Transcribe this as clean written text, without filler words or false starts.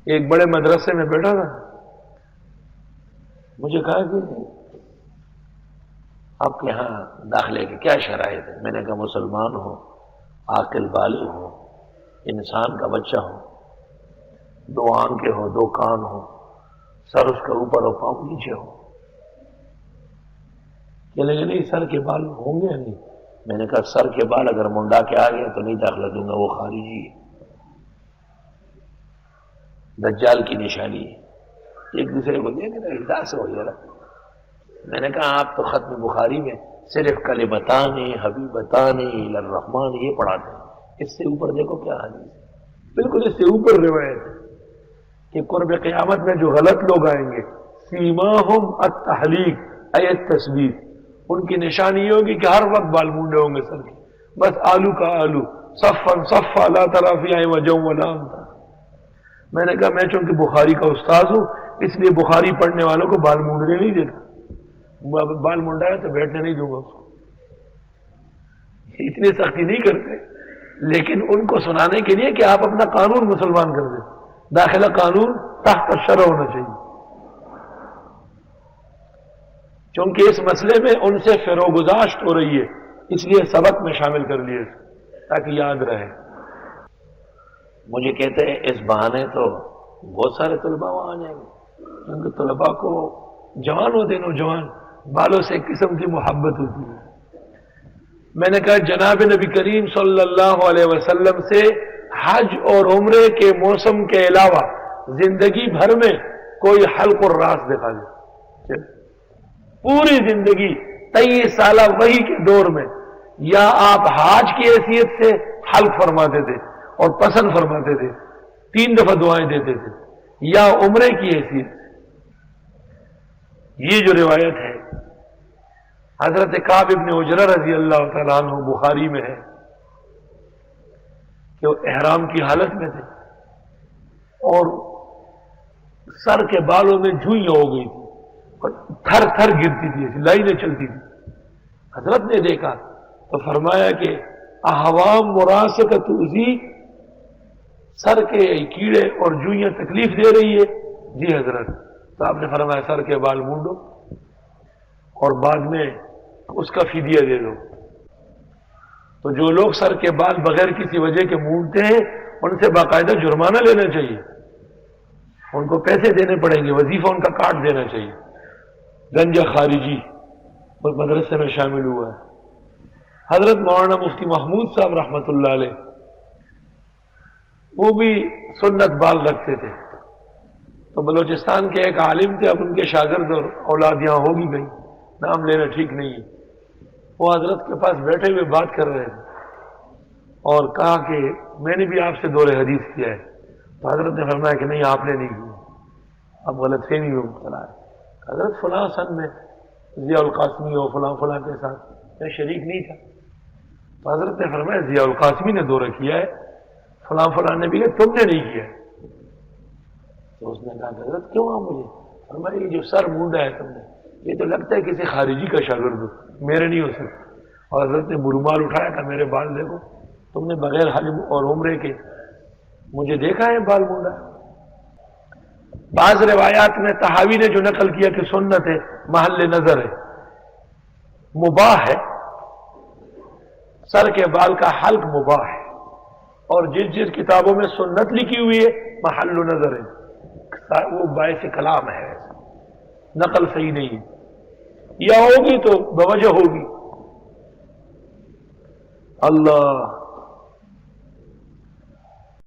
ایک بڑے مدرسے میں بیٹھا تھا، مجھے کہا کہ آپ کے ہاں داخلے کی کیا شرائط ہے؟ میں نے کہا مسلمان ہو، عاقل بالغ ہو، انسان کا بچہ ہو، 2 آنکھیں ہو، 2 کان ہو، سر اس کا اوپر ہو، پاؤں نیچے ہو۔ کہ لیکن نہیں سر کے بال ہوں گے نہیں؟ میں نے کہا سر کے بال اگر منڈا کے آ گیا تو نہیں داخلہ دوں گا، وہ خارجی ہے، دجال کی نشانی ہے۔ ایک دوسرے کو دیکھ رہے احساس ہو گیا۔ میں نے کہا آپ تو ختم بخاری میں صرف کلمتان حبیبتان الی الرحمن یہ پڑھاتے ہیں، اس سے اوپر دیکھو کیا حدیث ہے، بالکل اس سے اوپر روایت ہے کہ قرب قیامت میں جو غلط لوگ آئیں گے، سیماہم التحلیق ای التسبیح، ان کی نشانی یہ ہوگی کہ ہر وقت بال مونڈے ہوں گے سر کے، بس آلو کا آلو، صفا صفا لا تری فیہ وجہ ولا امتا۔ میں نے کہا میں چونکہ بخاری کا استاد ہوں اس لیے بخاری پڑھنے والوں کو بال مونڈنے نہیں دیتا، بال منڈایا تو بیٹھنے نہیں دوں گا اس کو، اتنی سختی نہیں کرتے، لیکن ان کو سنانے کے لیے کہ آپ اپنا قانون مسلمان کر دیں، داخلہ قانون تحت الشرع ہونا چاہیے۔ چونکہ اس مسئلے میں ان سے فروگزاشت ہو رہی ہے، اس لیے سبق میں شامل کر لیے تاکہ یاد رہے۔ مجھے کہتے ہیں اس بہانے تو بہت سارے طلباء وہاں آ جائیں گے، کیونکہ طلباء کو جوان ہوتے نوجوان بالوں سے ایک قسم کی محبت ہوتی ہے۔ میں نے کہا جناب نبی کریم صلی اللہ علیہ وسلم سے حج اور عمرے کے موسم کے علاوہ زندگی بھر میں کوئی حلق الراس دکھا دے، پوری زندگی 23 سالہ وحی کے دور میں، یا آپ حاج کی حیثیت سے حلق فرماتے تھے اور پسند فرماتے تھے، 3 دفعہ دعائیں دیتے تھے، یا عمرے کی حیثیت سے۔ یہ جو روایت ہے حضرت کعب ابن عجرہ رضی اللہ تعالیٰ عنہ بخاری میں ہے کہ وہ احرام کی حالت میں تھے اور سر کے بالوں میں جوئیاں ہو گئی تھی اور تھر تھر گرتی تھی، ایسی لائنیں چلتی تھی۔ حضرت نے دیکھا تو فرمایا کہ احوام مراثت تؤذی، سر کے کیڑے اور جوئیاں تکلیف دے رہی ہے؟ جی حضرت۔ تو آپ نے فرمایا سر کے بال مونڈو اور بعد میں اس کا فدیہ دے دو۔ تو جو لوگ سر کے بال بغیر کسی وجہ کے مونڈتے ہیں ان سے باقاعدہ جرمانہ لینا چاہیے، ان کو پیسے دینے پڑیں گے، وظیفہ ان کا کاٹ دینا چاہیے۔ گنجا خارجی اس مدرسے میں شامل ہوا ہے۔ حضرت مولانا مفتی محمود صاحب رحمۃ اللہ علیہ وہ بھی سنت بال رکھتے تھے، تو بلوچستان کے ایک عالم تھے، اب ان کے شاگرد اور اولاد یہاں ہوگی گئی، نام لینا ٹھیک نہیں ہے، وہ حضرت کے پاس بیٹھے ہوئے بات کر رہے تھے اور کہا کہ میں نے بھی آپ سے دور حدیث کیا ہے، تو حضرت نے فرمایا کہ نہیں آپ نے نہیں کیا، اب غلط فہمی میں مبتلا ہے۔ حضرت فلاں سن میں ضیاء القاسمی اور فلاں فلاں کے ساتھ میں شریک نہیں تھا، تو حضرت نے فرمایا ضیاء القاسمی نے دورہ کیا ہے، فلاں فلاں نے بھی کیا، تم نے نہیں کیا۔ تو اس نے کہا کہ حضرت کیوں آ مجھے؟ فرمایا یہ جو سر مونڈا ہے تم نے، یہ تو لگتا ہے کسی خارجی کا شاگرد ہو، میرے نہیں ہو سکتا۔ اور حضرت نے رومال اٹھایا کہ میرے بال دیکھو، تم نے بغیر حج اور عمرے کے مجھے دیکھا ہے بال مونڈا۔ بعض روایات میں تحاوی نے جو نقل کیا کہ سنت ہے، محل نظر ہے، مباح ہے، سر کے بال کا حلق مباح ہے، اور جس کتابوں میں سنت لکھی ہوئی ہے محل نظر ہے، وہ باعث کلام ہے، نقل صحیح نہیں ہے، یا ہوگی تو بوجہ ہوگی۔ اللہ